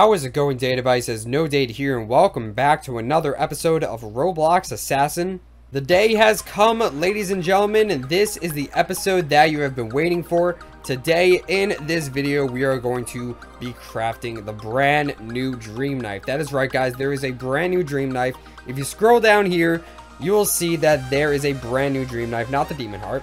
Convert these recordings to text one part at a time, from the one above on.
How is it going, database? As No Date here, and welcome back to another episode of Roblox Assassin. The day has come, ladies and gentlemen, and this is the episode that you have been waiting for. Today, in this video, we are going to be crafting the brand new dream knife. That is right, guys, there is a brand new dream knife. If you scroll down here, you will see that there is a brand new dream knife, not the demon heart.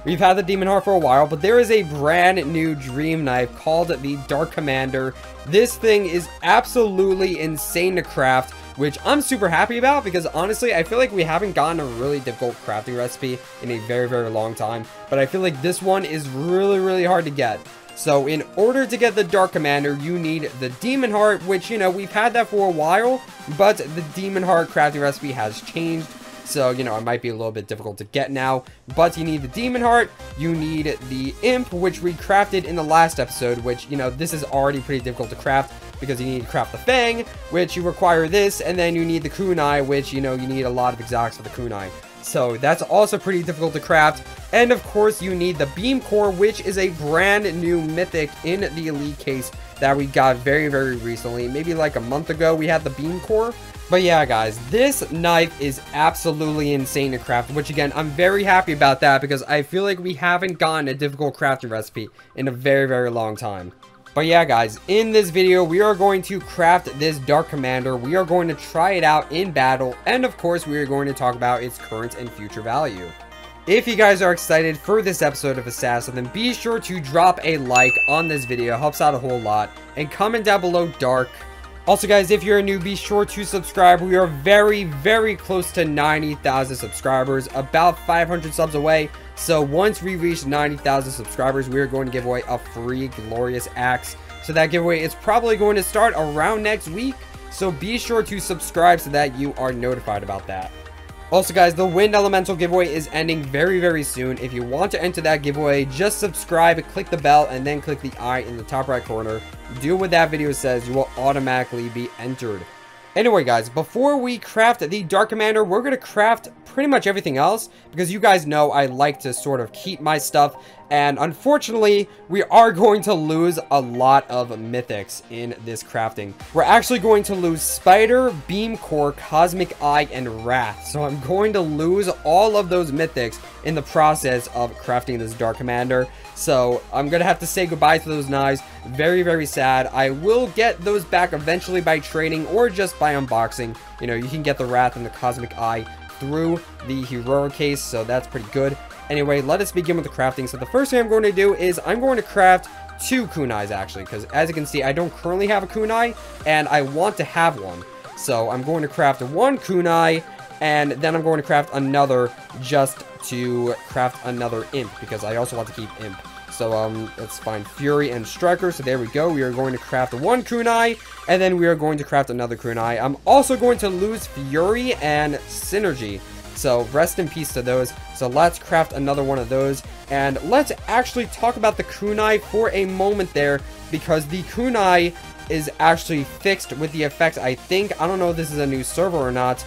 We've had the demon heart for a while, but there is a brand new dream knife called the Dark Commander. This thing is absolutely insane to craft, which I'm super happy about because honestly, I feel like we haven't gotten a really difficult crafting recipe in a very, very long time. But I feel like this one is really hard to get. So in order to get the Dark Commander, you need the Demon Heart, which, you know, we've had that for a while, but the Demon Heart crafting recipe has changed. So, you know, it might be a little bit difficult to get now, but you need the Demon Heart, you need the Imp, which we crafted in the last episode, which, you know, this is already pretty difficult to craft because you need to craft the Fang, which you require this, and then you need the Kunai, which, you know, you need a lot of exotics for the Kunai. So that's also pretty difficult to craft. And of course, you need the Beam Core, which is a brand new mythic in the Elite case that we got very recently. Maybe like a month ago, we had the Beam Core. But yeah, guys, this knife is absolutely insane to craft, which again, I'm very happy about that because I feel like we haven't gotten a difficult crafting recipe in a very long time. But yeah, guys, in this video, we are going to craft this Dark Commander. We are going to try it out in battle, and of course, we are going to talk about its current and future value. If you guys are excited for this episode of Assassin, then be sure to drop a like on this video. It helps out a whole lot. And comment down below Dark. Also, guys, if you're new, be sure to subscribe. We are very close to 90,000 subscribers, about 500 subs away. So once we reach 90,000 subscribers, we are going to give away a free glorious axe. So that giveaway is probably going to start around next week. So be sure to subscribe so that you are notified about that. Also, guys, the Wind Elemental giveaway is ending very soon. If you want to enter that giveaway, just subscribe, click the bell, and then click the I in the top right corner. Do what that video says, you will automatically be entered. Anyway, guys, before we craft the Dark Commander, we're going to craft pretty much everything else because you guys know I like to sort of keep my stuff. And unfortunately, we are going to lose a lot of mythics in this crafting. We're actually going to lose Spider, Beam Core, Cosmic Eye, and Wrath. So I'm going to lose all of those mythics in the process of crafting this Dark Commander. So I'm going to have to say goodbye to those knives. Very sad. I will get those back eventually by trading or just by unboxing. You know, you can get the Wrath and the Cosmic Eye through the Heroic case, so that's pretty good. Anyway, let us begin with the crafting. So the first thing I'm going to do is I'm going to craft 2 kunais actually, because as you can see, I don't currently have a kunai, and I want to have one. So I'm going to craft 1 kunai, and then I'm going to craft another just to craft another imp, because I also want to keep imp. So let's find Fury and Striker. So there we go. We are going to craft 1 kunai, and then we are going to craft another kunai. I'm also going to lose Fury and Synergy. So rest in peace to those. So let's craft another one of those. And let's actually talk about the kunai for a moment there, because the kunai is actually fixed with the effects, I think. I don't know if this is a new server or not.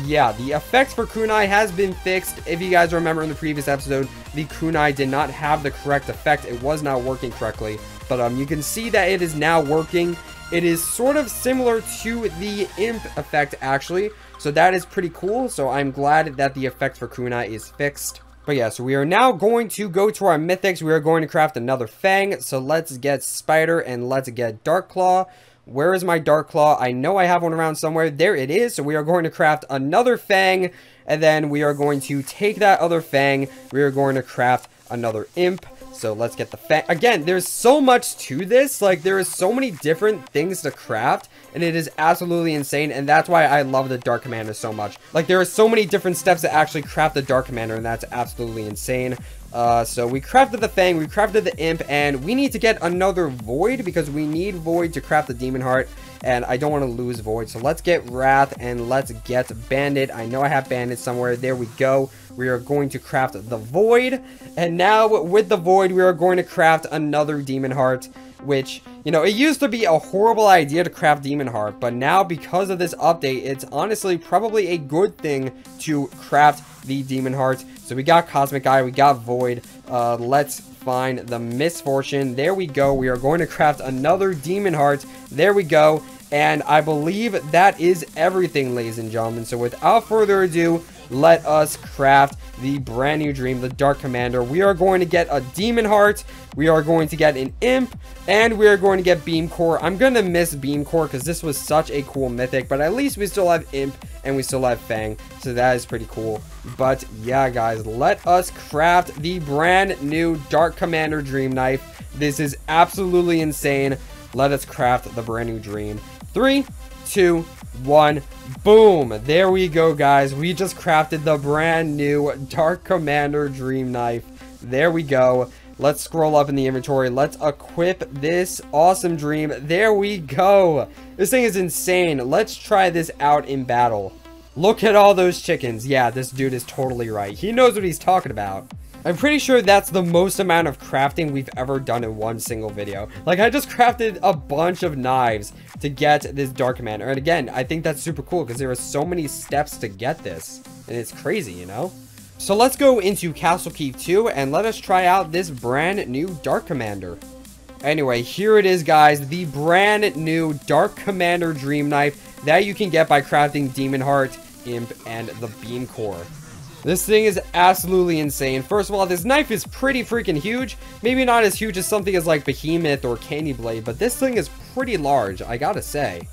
Yeah, the effects for kunai has been fixed. If you guys remember in the previous episode, the kunai did not have the correct effect. It was not working correctly. But you can see that it is now working. It is sort of similar to the imp effect, actually. So that is pretty cool. So I'm glad that the effect for kunai is fixed. But yeah, so we are now going to go to our mythics. We are going to craft another Fang. So let's get Spider and let's get Dark Claw. Where is my Dark Claw? I know I have one around somewhere. There it is. So we are going to craft another Fang. And then we are going to take that other Fang. We are going to craft another Imp. So let's get the Fang. Again, there's so much to this. Like, there is so many different things to craft. And it is absolutely insane. And that's why I love the Dark Commander so much. Like, there are so many different steps to actually craft the Dark Commander. And that's absolutely insane. So we crafted the Fang, we crafted the Imp, and we need to get another Void because we need Void to craft the Demon Heart, and I don't want to lose Void. So let's get Wrath and let's get Bandit. I know I have Bandit somewhere. There we go. We are going to craft the Void, and now with the Void, we are going to craft another Demon Heart, which, you know, it used to be a horrible idea to craft Demon Heart, but now because of this update, it's honestly probably a good thing to craft the demon hearts. So we got Cosmic Eye, we got Void. Let's find the Misfortune. There we go. We are going to craft another demon heart. There we go. And I believe that is everything, ladies and gentlemen. So without further ado, let us craft the brand new dream, the Dark Commander. We are going to get a Demon Heart, we are going to get an Imp, and we are going to get Beam Core. I'm going to miss Beam Core because this was such a cool mythic, but at least we still have Imp and we still have Fang, so that is pretty cool. But yeah, guys, let us craft the brand new Dark Commander Dream Knife. This is absolutely insane. Let us craft the brand new dream. 3, 2, 1, boom. There we go, guys. We just crafted the brand new Dark Commander Dream Knife. There we go. Let's scroll up in the inventory. Let's equip this awesome dream. There we go. This thing is insane. Let's try this out in battle. Look at all those chickens. Yeah, this dude is totally right. He knows what he's talking about. I'm pretty sure that's the most amount of crafting we've ever done in one single video. Like, I just crafted a bunch of knives to get this Dark Commander. And again, I think that's super cool because there are so many steps to get this. And it's crazy, you know? So let's go into Castle Keep 2 and let us try out this brand new Dark Commander. Anyway, here it is, guys. The brand new Dark Commander Dream Knife that you can get by crafting Demon Heart, Imp, and the Beam Core. This thing is absolutely insane. First of all, this knife is pretty freaking huge. Maybe not as huge as something as like Behemoth or Candy Blade, but this thing is pretty large, I gotta say.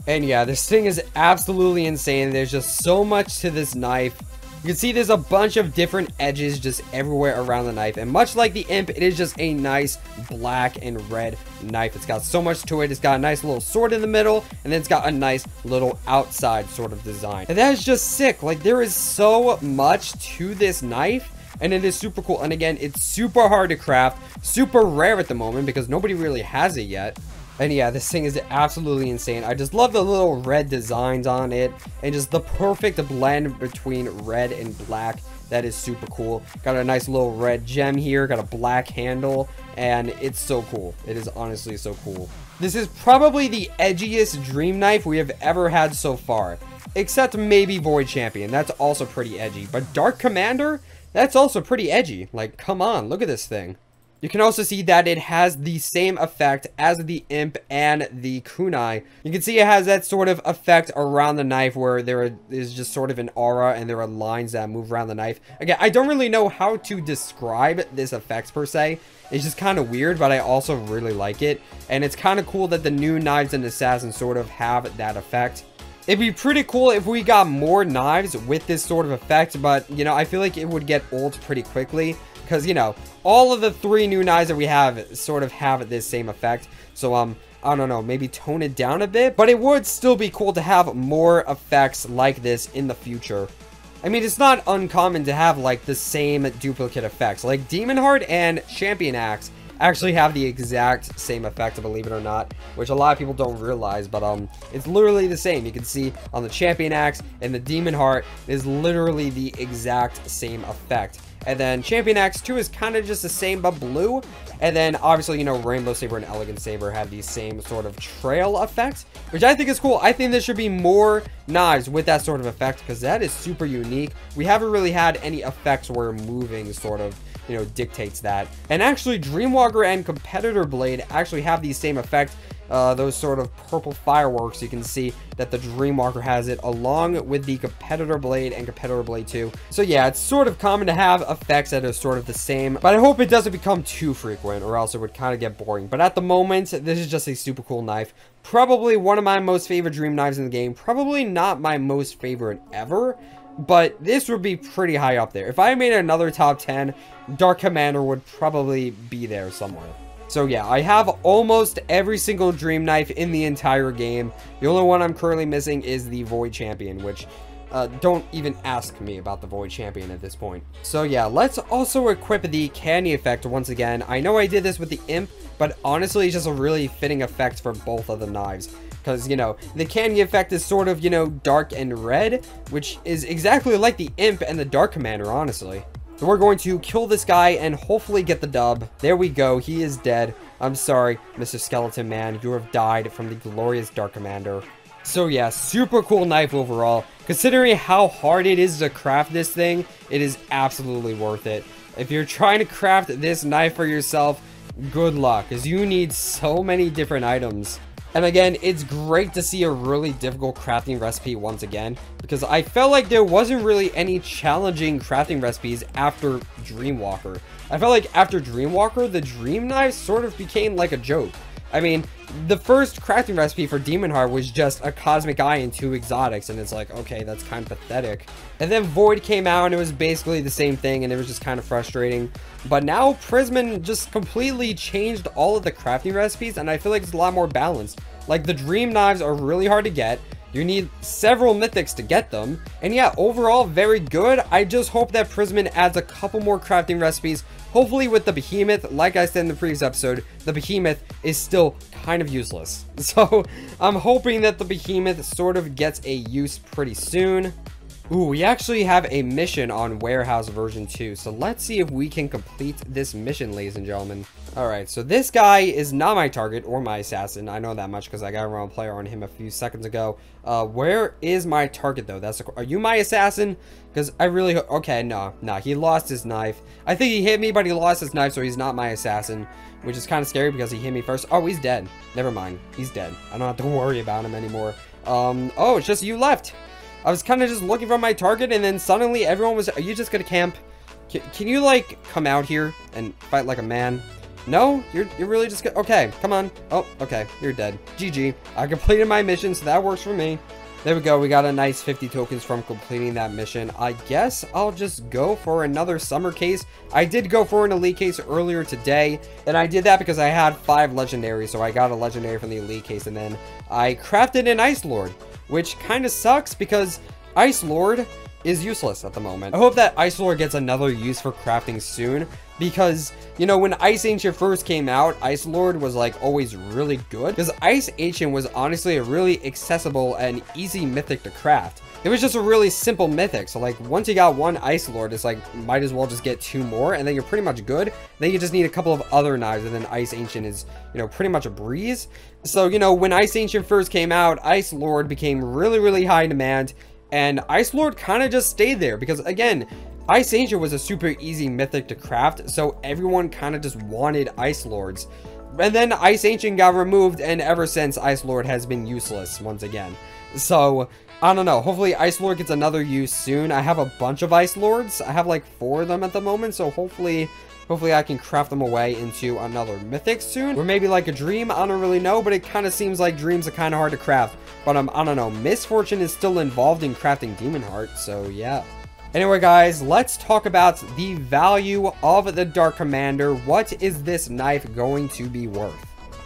And yeah, this thing is absolutely insane. There's just so much to this knife. You can see there's a bunch of different edges just everywhere around the knife. And much like the Imp, it is just a nice black and red knife. It's got so much to it. It's got a nice little sword in the middle. And then it's got a nice little outside sort of design. And that is just sick. Like, there is so much to this knife. And it is super cool. And again, it's super hard to craft. Super rare at the moment because nobody really has it yet. And yeah, this thing is absolutely insane. I just love the little red designs on it. And just the perfect blend between red and black. That is super cool. Got a nice little red gem here. Got a black handle. And it's so cool. It is honestly so cool. This is probably the edgiest dream knife we have ever had so far. Except maybe Void Champion. That's also pretty edgy. But Dark Commander? That's also pretty edgy. Like, come on. Look at this thing. You can also see that it has the same effect as the Imp and the Kunai. You can see it has that sort of effect around the knife where there is just sort of an aura and there are lines that move around the knife. Again, I don't really know how to describe this effect per se. It's just kind of weird, but I also really like it. And it's kind of cool that the new knives and assassins sort of have that effect. It'd be pretty cool if we got more knives with this sort of effect, but, you know, I feel like it would get old pretty quickly. Because, you know, all of the 3 new knives that we have sort of have this same effect. So, I don't know, maybe tone it down a bit. But it would still be cool to have more effects like this in the future. I mean, it's not uncommon to have, like, the same duplicate effects. Like, Demon Heart and Champion Axe actually have the exact same effect, believe it or not. Which a lot of people don't realize, but, it's literally the same. You can see on the Champion Axe and the Demon Heart is literally the exact same effect. And then Champion Axe 2 is kind of just the same, but blue. And then, obviously, you know, Rainbow Saber and Elegant Saber have the same sort of trail effect, which I think is cool. I think there should be more knives with that sort of effect, because that is super unique. We haven't really had any effects where moving sort of, you know, dictates that. And actually, Dreamwalker and Competitor Blade actually have the same effect. Those sort of purple fireworks, you can see that the Dreamwalker has it along with the Competitor Blade and Competitor Blade 2. So yeah, it's sort of common to have effects that are sort of the same, but I hope it doesn't become too frequent or else it would kind of get boring. But at the moment, this is just a super cool knife. Probably one of my most favorite dream knives in the game. Probably not my most favorite ever, but this would be pretty high up there. If I made another top 10, Dark Commander would probably be there somewhere. So yeah, I have almost every single dream knife in the entire game. The only one I'm currently missing is the Void Champion, which don't even ask me about the Void Champion at this point. So yeah, let's also equip the Candy effect once again. I know I did this with the Imp, but honestly, it's just a really fitting effect for both of the knives. Because, you know, the Candy effect is sort of, you know, dark and red, which is exactly like the Imp and the Dark Commander, honestly. So we're going to kill this guy and hopefully get the dub. There we go. He is dead. I'm sorry, Mr. Skeleton Man. You have died from the glorious Dark Commander. So yeah, super cool knife overall. Considering how hard it is to craft this thing, it is absolutely worth it. If you're trying to craft this knife for yourself, good luck, because you need so many different items. And again, it's great to see a really difficult crafting recipe once again, because I felt like there wasn't really any challenging crafting recipes after Dreamwalker. I felt like after Dreamwalker, the Dream Knife sort of became like a joke. I mean, the first crafting recipe for Demon Heart was just a Cosmic Eye and 2 exotics, and it's like, okay, that's kind of pathetic. And then Void came out, and it was basically the same thing, and it was just kind of frustrating. But now Prisman just completely changed all of the crafting recipes, and I feel like it's a lot more balanced. Like, the Dream Knives are really hard to get. You need several mythics to get them. And yeah, overall, very good. I just hope that Prisman adds a couple more crafting recipes. Hopefully with the Behemoth, like I said in the previous episode, the Behemoth is still kind of useless. So I'm hoping that the Behemoth sort of gets a use pretty soon. Ooh, we actually have a mission on Warehouse version 2. So let's see if we can complete this mission, ladies and gentlemen. Alright, so this guy is not my target or my assassin. I know that much because I got a round player on him a few seconds ago. Where is my target, though? Are you my assassin? Because I really... Okay, no, he lost his knife. I think he hit me, but he lost his knife, so he's not my assassin. Which is kind of scary because he hit me first. Oh, he's dead. Never mind. He's dead. I don't have to worry about him anymore. Oh, it's just you left. I was kind of just looking for my target, and then suddenly everyone was... Are you just gonna camp? Can you, like, come out here and fight like a man? No? You're really just gonna... Okay, come on. Oh, okay. You're dead. GG. I completed my mission, so that works for me. There we go. We got a nice 50 tokens from completing that mission. I guess I'll just go for another summer case. I did go for an elite case earlier today, and I did that because I had 5 legendaries, so I got a legendary from the elite case, and then I crafted an Ice Lord, which kind of sucks because Ice Lord is useless at the moment. I hope that Ice Lord gets another use for crafting soon, because, you know, when Ice Ancient first came out, Ice Lord was, like, always really good, because Ice Ancient was honestly a really accessible and easy mythic to craft. It was just a really simple mythic, so, like, once you got one Ice Lord, it's like, might as well just get 2 more, and then you're pretty much good. Then you just need a couple of other knives, and then Ice Ancient is, you know, pretty much a breeze. So, you know, when Ice Ancient first came out, Ice Lord became really, really high in demand, and Ice Lord kind of just stayed there, because, again, Ice Ancient was a super easy mythic to craft, so everyone kind of just wanted Ice Lords. And then Ice Ancient got removed, and ever since, Ice Lord has been useless once again. So, I don't know. Hopefully, Ice Lord gets another use soon. I have a bunch of Ice Lords. I have like 4 of them at the moment, so hopefully I can craft them away into another mythic soon. Or maybe like a Dream. I don't really know, but it kind of seems like Dreams are kind of hard to craft. But I don't know. Misfortune is still involved in crafting Demon Heart, so yeah. Anyway, guys, let's talk about the value of the Dark Commander. What is this knife going to be worth?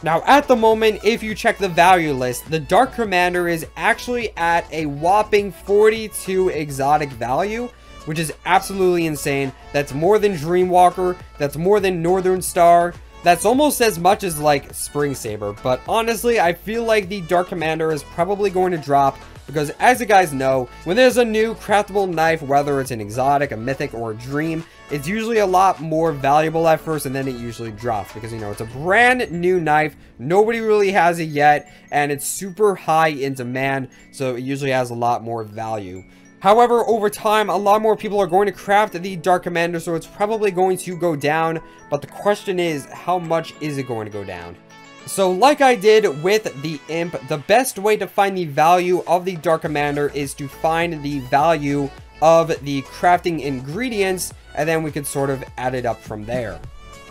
Now, at the moment, if you check the value list, the Dark Commander is actually at a whopping 42 exotic value, which is absolutely insane. That's more than Dreamwalker. That's more than Northern Star. That's almost as much as, like, Spring Saber. But honestly, I feel like the Dark Commander is probably going to drop, because as you guys know, when there's a new craftable knife, whether it's an exotic, a mythic, or a dream, it's usually a lot more valuable at first, and then it usually drops, because, you know, it's a brand new knife, nobody really has it yet, and it's super high in demand, so it usually has a lot more value. However, over time, a lot more people are going to craft the Dark Commander, so it's probably going to go down, but the question is, how much is it going to go down? So, like I did with the Imp, the best way to find the value of the Dark Commander is to find the value of the crafting ingredients, and then we could sort of add it up from there.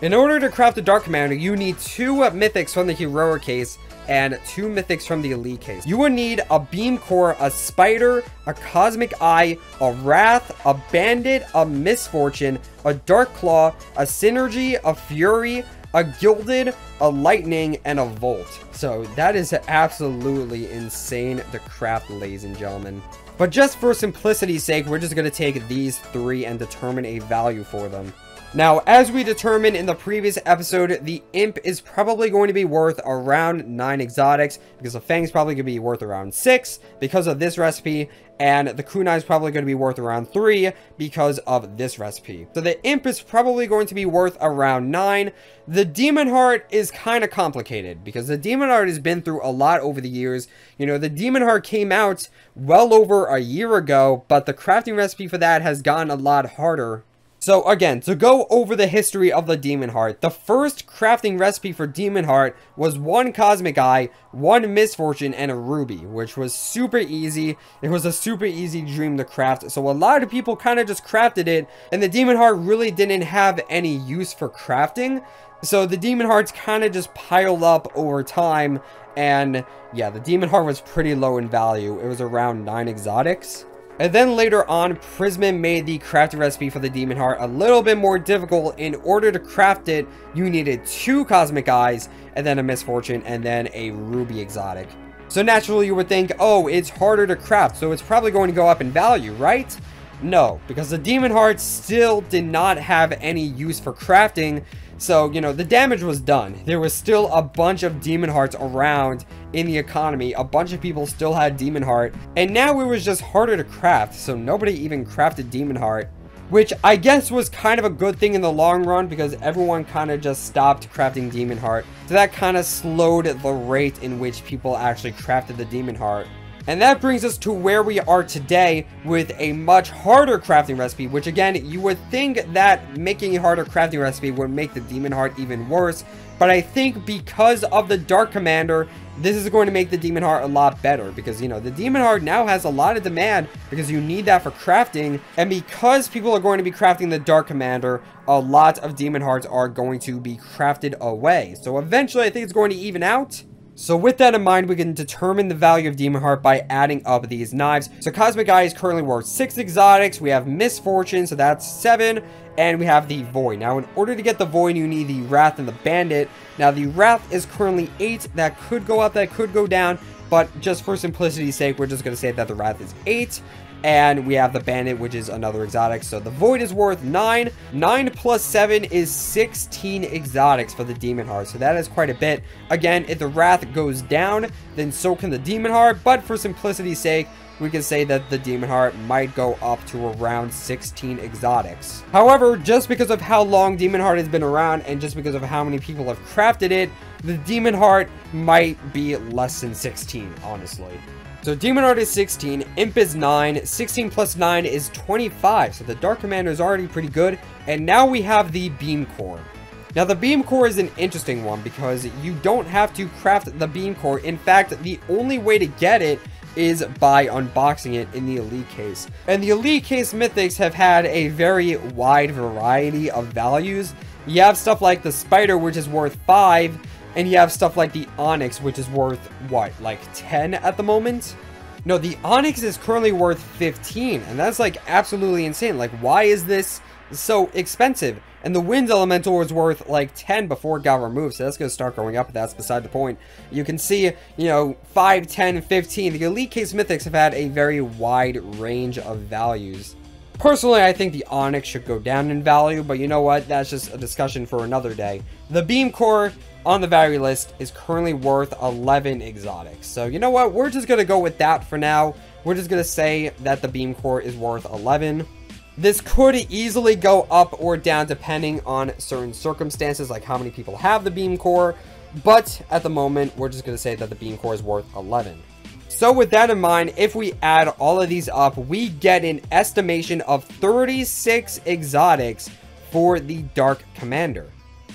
In order to craft the Dark Commander, you need 2 mythics from the Heroic case, and 2 mythics from the Elite case. You would need a Beam Core, a Spider, a Cosmic Eye, a Wrath, a Bandit, a Misfortune, a Dark Claw, a Synergy, a Fury, a Gilded, a Lightning, and a Volt. So that is absolutely insane to craft, ladies and gentlemen. But just for simplicity's sake, we're just going to take these 3 and determine a value for them. Now, as we determined in the previous episode, the Imp is probably going to be worth around 9 exotics, because the Fang's probably going to be worth around 6 because of this recipe, and the Kunai is probably going to be worth around 3 because of this recipe. So the Imp is probably going to be worth around 9. The Demon Heart is kind of complicated, because the Demon Heart has been through a lot over the years. You know, the Demon Heart came out well over a year ago, but the crafting recipe for that has gotten a lot harder. So again, to go over the history of the Demon Heart, the first crafting recipe for Demon Heart was 1 Cosmic Eye, 1 Misfortune, and a Ruby, which was super easy. It was a super easy dream to craft, so a lot of people kind of just crafted it, and the Demon Heart really didn't have any use for crafting. So the Demon Hearts kind of just piled up over time, and yeah, the Demon Heart was pretty low in value. It was around 9 exotics. And then later on, Prisman made the crafting recipe for the Demon Heart a little bit more difficult. In order to craft it, you needed 2 Cosmic Eyes, and then a Misfortune, and then a Ruby exotic. So naturally you would think, oh, it's harder to craft, so it's probably going to go up in value, right? No, because the Demon Heart still did not have any use for crafting. So, you know, the damage was done. There was still a bunch of Demon Hearts around in the economy. A bunch of people still had Demon Heart. And now it was just harder to craft. So nobody even crafted Demon Heart. Which I guess was kind of a good thing in the long run, because everyone kind of just stopped crafting Demon Heart. So that kind of slowed the rate in which people actually crafted the Demon Heart. And that brings us to where we are today with a much harder crafting recipe, which again, you would think that making a harder crafting recipe would make the Demon Heart even worse. But I think because of the Dark Commander, this is going to make the Demon Heart a lot better, because, you know, the Demon Heart now has a lot of demand because you need that for crafting. And because people are going to be crafting the Dark Commander, a lot of Demon Hearts are going to be crafted away. So eventually I think it's going to even out. So with that in mind, we can determine the value of Demon Heart by adding up these knives. So Cosmic Eye is currently worth 6 exotics. We have Misfortune, so that's 7. And we have the Void. Now, in order to get the Void, you need the Wrath and the Bandit. Now, the Wrath is currently 8. That could go up, that could go down. But just for simplicity's sake, we're just going to say that the Wrath is 8. And we have the Bandit, which is another exotic. So the Void is worth 9. 9 plus 7 is 16 exotics for the Demon Heart. So that is quite a bit. Again, if the Wrath goes down, then so can the Demon Heart. But for simplicity's sake, we can say that the Demon Heart might go up to around 16 exotics. However, just because of how long Demon Heart has been around, and just because of how many people have crafted it, the Demon Heart might be less than 16, honestly. So Demon Heart is 16, Imp is 9, 16 plus 9 is 25, so the Dark Commander is already pretty good, and now we have the Beam Core. Now the Beam Core is an interesting one, because you don't have to craft the Beam Core. In fact, the only way to get it is by unboxing it in the Elite Case. And the Elite Case Mythics have had a very wide variety of values. You have stuff like the Spider, which is worth 5, and you have stuff like the Onyx, which is worth, what, like 10 at the moment? No, the Onyx is currently worth 15, and that's like absolutely insane. Like, why is this so expensive? And the Wind Elemental was worth like 10 before it got removed, so that's going to start going up, but that's beside the point. You can see, you know, 5, 10, 15. The Elite Case Mythics have had a very wide range of values. Personally, I think the Onyx should go down in value, but you know what? That's just a discussion for another day. The Beam Core on the value list is currently worth 11 exotics. So you know what? We're just going to go with that for now. We're just going to say that the Beam Core is worth 11. This could easily go up or down depending on certain circumstances, like how many people have the Beam Core. But at the moment, we're just going to say that the Beam Core is worth 11. So with that in mind, if we add all of these up, we get an estimation of 36 exotics for the Dark Commander.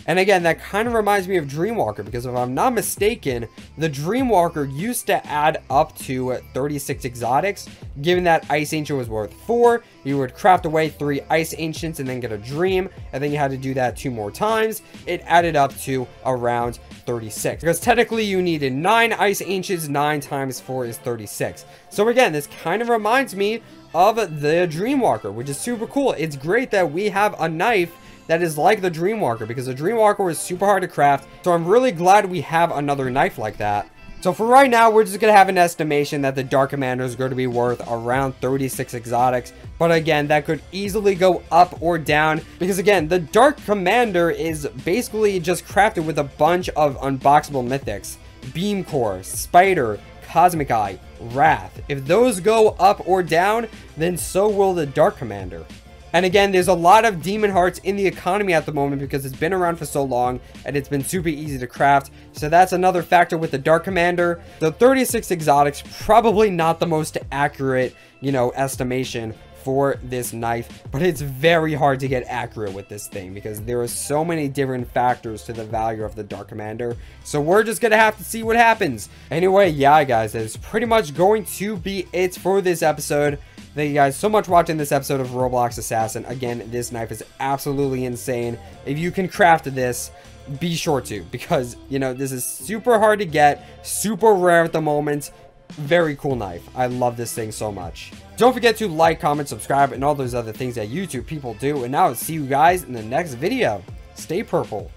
And again, that kind of reminds me of Dreamwalker, because if I'm not mistaken, the Dreamwalker used to add up to 36 exotics. Given that Ice Ancient was worth 4, you would craft away 3 Ice Ancients and then get a Dream, and then you had to do that 2 more times. It added up to around 36, because technically you needed 9 Ice Ancients. 9 times 4 is 36. So again, this kind of reminds me of the Dreamwalker, which is super cool. It's great that we have a knife that is like the Dreamwalker, because the Dreamwalker was super hard to craft, so I'm really glad we have another knife like that. So for right now, we're just going to have an estimation that the Dark Commander is going to be worth around 36 exotics. But again, that could easily go up or down because again, the Dark Commander is basically just crafted with a bunch of unboxable mythics. Beam Core, Spider, Cosmic Eye, Wrath. If those go up or down, then so will the Dark Commander. And again, there's a lot of Demon Hearts in the economy at the moment because it's been around for so long and it's been super easy to craft. So that's another factor with the Dark Commander. The 36 exotics, probably not the most accurate, estimation for this knife, but it's very hard to get accurate with this thing because there are so many different factors to the value of the Dark Commander. So we're just gonna have to see what happens. Anyway, yeah guys, that's pretty much going to be it for this episode. Thank you guys so much for watching this episode of Roblox Assassin. Again, this knife is absolutely insane. If you can craft this, be sure to, because this is super hard to get, super rare at the moment. Very cool knife. I love this thing so much. Don't forget to like, comment, subscribe, and all those other things that YouTube people do. And now I'll see you guys in the next video. Stay purple.